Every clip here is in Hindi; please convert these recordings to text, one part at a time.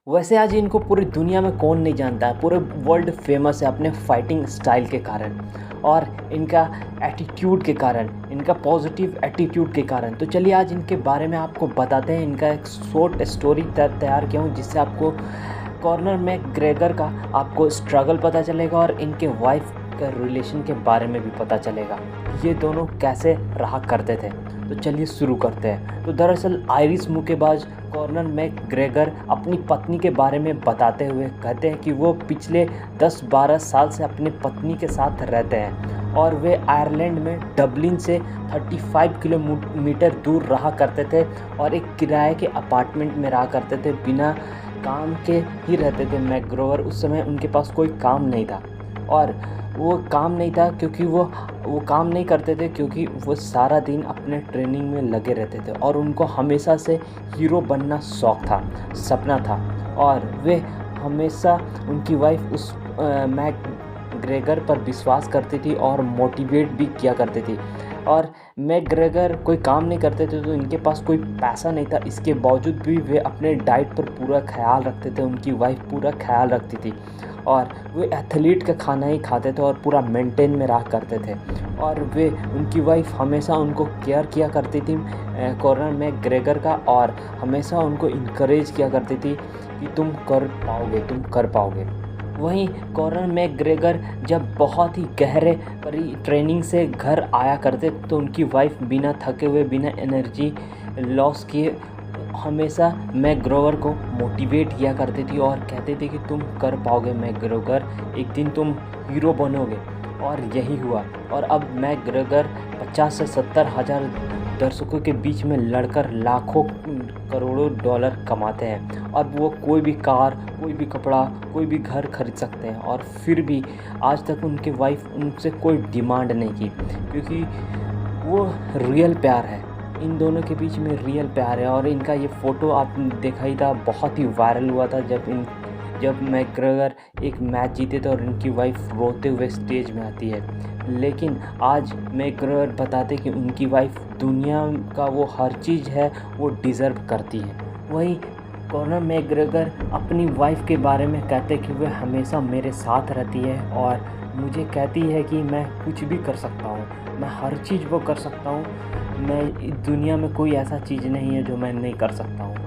वैसे आज इनको पूरी दुनिया में कौन नहीं जानता है, पूरे वर्ल्ड फेमस है अपने फाइटिंग स्टाइल के कारण और इनका एटीट्यूड के कारण, इनका पॉजिटिव एटीट्यूड के कारण। तो चलिए आज इनके बारे में आपको बताते हैं। इनका एक शॉर्ट स्टोरी तैयार किया हूँ जिससे आपको कॉनर मैकग्रेगर का आपको स्ट्रगल पता चलेगा और इनके वाइफ के रिलेशन के बारे में भी पता चलेगा, ये दोनों कैसे रहा करते थे। तो चलिए शुरू करते हैं। तो दरअसल आयरिश मुक्केबाज कॉनर मैकग्रेगर अपनी पत्नी के बारे में बताते हुए कहते हैं कि वो पिछले 10-12 साल से अपनी पत्नी के साथ रहते हैं और वे आयरलैंड में डबलिन से 35 किलोमीटर दूर रहा करते थे और एक किराए के अपार्टमेंट में रहा करते थे। बिना काम के ही रहते थे मैकग्रेगर। उस समय उनके पास कोई काम नहीं था और वो काम नहीं था क्योंकि वो काम नहीं करते थे क्योंकि वो सारा दिन अपने ट्रेनिंग में लगे रहते थे और उनको हमेशा से हीरो बनना शौक़ था, सपना था। और वे हमेशा उनकी वाइफ उस मैकग्रेगर पर विश्वास करती थी और मोटिवेट भी किया करती थी। और मैकग्रेगर कोई काम नहीं करते थे तो इनके पास कोई पैसा नहीं था, इसके बावजूद भी वे अपने डाइट पर पूरा ख्याल रखते थे। उनकी वाइफ पूरा ख्याल रखती थी और वे एथलीट का खाना ही खाते थे और पूरा मेंटेन में रहा करते थे। और वे उनकी वाइफ हमेशा उनको केयर किया करती थी कॉनर मैकग्रेगर का, और हमेशा उनको इनकरेज किया करती थी कि तुम कर पाओगे, तुम कर पाओगे। वहीं कॉनर मैकग्रेगर जब बहुत ही गहरे ट्रेनिंग से घर आया करते तो उनकी वाइफ बिना थके हुए, बिना एनर्जी लॉस किए हमेशा मैकग्रेगर को मोटिवेट किया करती थी और कहती थी कि तुम कर पाओगे मैकग्रेगर, एक दिन तुम हीरो बनोगे। और यही हुआ। और अब मैकग्रेगर 50 से 70 हज़ार दर्शकों के बीच में लड़कर लाखों करोड़ों डॉलर कमाते हैं। अब वो कोई भी कार, कोई भी कपड़ा, कोई भी घर खरीद सकते हैं। और फिर भी आज तक उनकी वाइफ उनसे कोई डिमांड नहीं की क्योंकि वो रियल प्यार है, इन दोनों के बीच में रियल प्यार है। और इनका ये फ़ोटो आप देखा ही था, बहुत ही वायरल हुआ था जब मैकग्रेगर एक मैच जीते थे और इनकी वाइफ रोते हुए स्टेज में आती है। लेकिन आज मैकग्रेगर बताते कि उनकी वाइफ दुनिया का वो हर चीज़ है, वो डिज़र्व करती है। वहीं कॉनर मैकग्रेगर अपनी वाइफ के बारे में कहते कि वह हमेशा मेरे साथ रहती है और मुझे कहती है कि मैं कुछ भी कर सकता हूँ, मैं हर चीज़ वो कर सकता हूँ, मैं दुनिया में कोई ऐसा चीज़ नहीं है जो मैं नहीं कर सकता हूँ।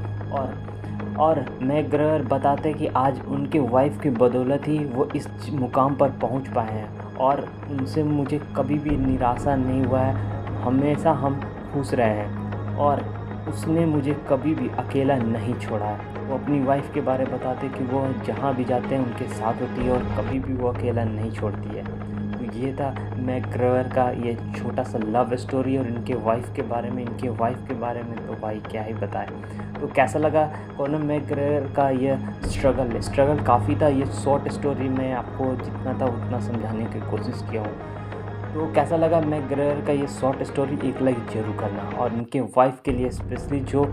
और मैकग्रेगर बताते कि आज उनके वाइफ की बदौलत ही वो इस मुकाम पर पहुँच पाए हैं और उनसे मुझे कभी भी निराशा नहीं हुआ है, हमेशा हम खुश रहे हैं और उसने मुझे कभी भी अकेला नहीं छोड़ा है। वो अपनी वाइफ के बारे में बताते कि वो जहाँ भी जाते हैं उनके साथ होती है और कभी भी वो अकेला नहीं छोड़ती है। तो ये था मैकग्रेगर का ये छोटा सा लव स्टोरी और इनके वाइफ के बारे में। इनके वाइफ के बारे में तो भाई क्या ही बताएं। तो कैसा लगा कॉनर मैकग्रेगर का ये स्ट्रगल काफ़ी था। ये शॉर्ट स्टोरी में आपको जितना था उतना समझाने की कोशिश किया हूँ। तो कैसा लगा मैकग्रेगर का ये शॉर्ट स्टोरी, एक लाइक ज़रूर करना। और इनके वाइफ के लिए स्पेशली जो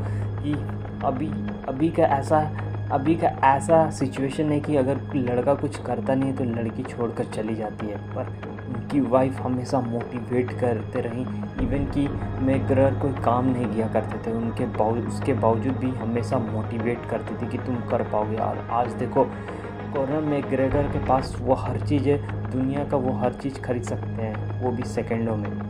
कि अभी का ऐसा सिचुएशन है कि अगर लड़का कुछ करता नहीं है तो लड़की छोड़कर चली जाती है, पर उनकी वाइफ हमेशा मोटिवेट करते रही। इवन कि मैकग्रेगर कोई काम नहीं किया करते थे, उसके बावजूद भी हमेशा मोटिवेट करती थी कि तुम कर पाओगे। और आज देखो कॉनर मैकग्रेगर के पास वो हर चीज़ है, दुनिया का वो हर चीज़ खरीद सकते हैं, वो भी सेकंडों में।